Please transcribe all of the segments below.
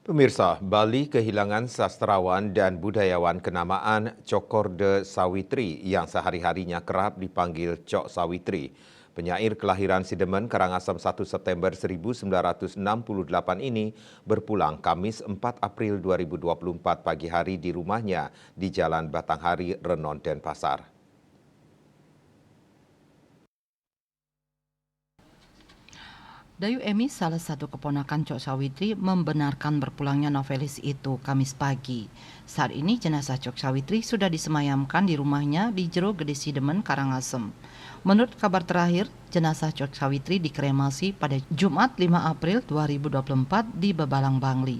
Pemirsa, Bali kehilangan sastrawan dan budayawan kenamaan Cokorde Sawitri yang sehari-harinya kerap dipanggil Cok Sawitri. Penyair kelahiran Sidemen, Karangasem 1 September 1968 ini berpulang Kamis 4 April 2024 pagi hari di rumahnya di Jalan Batanghari, Renon, Denpasar. Dayu Emi, salah satu keponakan Cok Sawitri, membenarkan berpulangnya novelis itu Kamis pagi. Saat ini jenazah Cok Sawitri sudah disemayamkan di rumahnya di Jero Gede Sidemen, Karangasem. Menurut kabar terakhir, jenazah Cok Sawitri dikremasi pada Jumat 5 April 2024 di Bebalang, Bangli.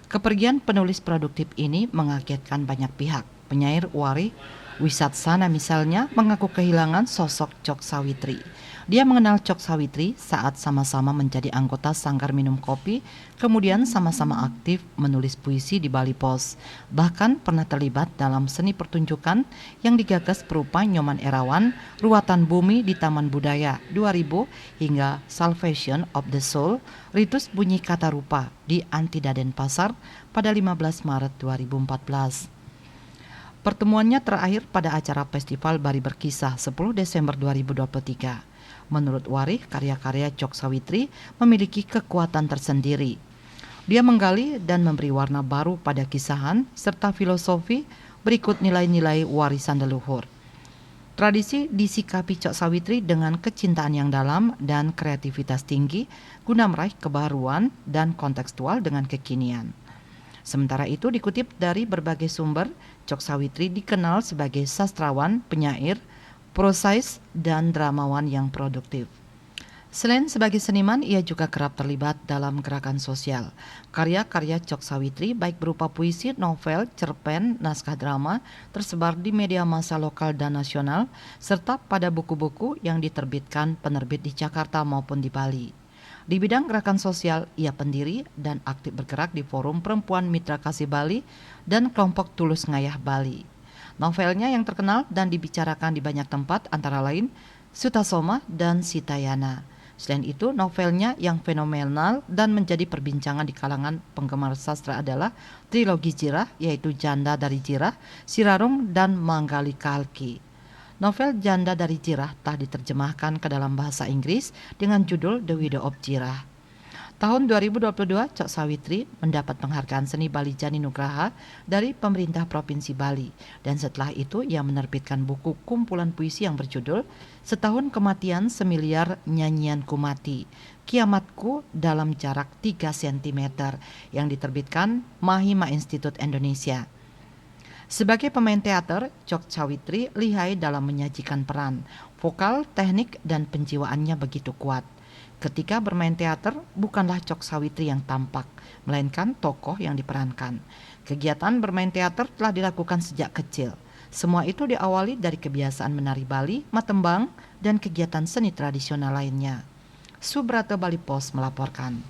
Kepergian penulis produktif ini mengagetkan banyak pihak. Penyair Wari Wisatsana misalnya mengaku kehilangan sosok Cok Sawitri. Dia mengenal Cok Sawitri saat sama-sama menjadi anggota Sanggar Minum Kopi, kemudian sama-sama aktif menulis puisi di Bali Pos. Bahkan pernah terlibat dalam seni pertunjukan yang digagas berupa Nyoman Erawan, Ruatan Bumi di Taman Budaya 2000 hingga Salvation of the Soul, Ritus Bunyi Kata Rupa di Antida Denpasar pada 15 Maret 2014. Pertemuannya terakhir pada acara Festival Bari Berkisah 10 Desember 2023. Menurut Wari, karya-karya Cok Sawitri memiliki kekuatan tersendiri. Dia menggali dan memberi warna baru pada kisahan serta filosofi berikut nilai-nilai warisan leluhur. Tradisi disikapi Cok Sawitri dengan kecintaan yang dalam dan kreativitas tinggi guna meraih kebaruan dan kontekstual dengan kekinian. Sementara itu dikutip dari berbagai sumber, Cok Sawitri dikenal sebagai sastrawan, penyair, prosais, dan dramawan yang produktif. Selain sebagai seniman, ia juga kerap terlibat dalam gerakan sosial. Karya-karya Cok Sawitri baik berupa puisi, novel, cerpen, naskah drama tersebar di media massa lokal dan nasional, serta pada buku-buku yang diterbitkan penerbit di Jakarta maupun di Bali. Di bidang gerakan sosial, ia pendiri dan aktif bergerak di Forum Perempuan Mitra Kasih Bali dan kelompok Tulus Ngayah Bali. Novelnya yang terkenal dan dibicarakan di banyak tempat antara lain Sutasoma dan Sitayana. Selain itu, novelnya yang fenomenal dan menjadi perbincangan di kalangan penggemar sastra adalah trilogi Jirah, yaitu Janda dari Jirah, Sirarung, dan Manggali Kalki. Novel Janda dari Jirah telah diterjemahkan ke dalam bahasa Inggris dengan judul The Widow of Jirah. Tahun 2022, Cok Sawitri mendapat penghargaan seni Bali Jani Nugraha dari pemerintah Provinsi Bali. Dan setelah itu ia menerbitkan buku kumpulan puisi yang berjudul Setahun Kematian Semiliar Nyanyian Ku Mati, Kiamatku dalam Jarak 3 cm yang diterbitkan Mahima Institute Indonesia. Sebagai pemain teater, Cok Sawitri lihai dalam menyajikan peran. Vokal, teknik, dan penjiwaannya begitu kuat. Ketika bermain teater, bukanlah Cok Sawitri yang tampak, melainkan tokoh yang diperankan. Kegiatan bermain teater telah dilakukan sejak kecil. Semua itu diawali dari kebiasaan menari Bali, matembang, dan kegiatan seni tradisional lainnya. Subrata Bali Pos melaporkan.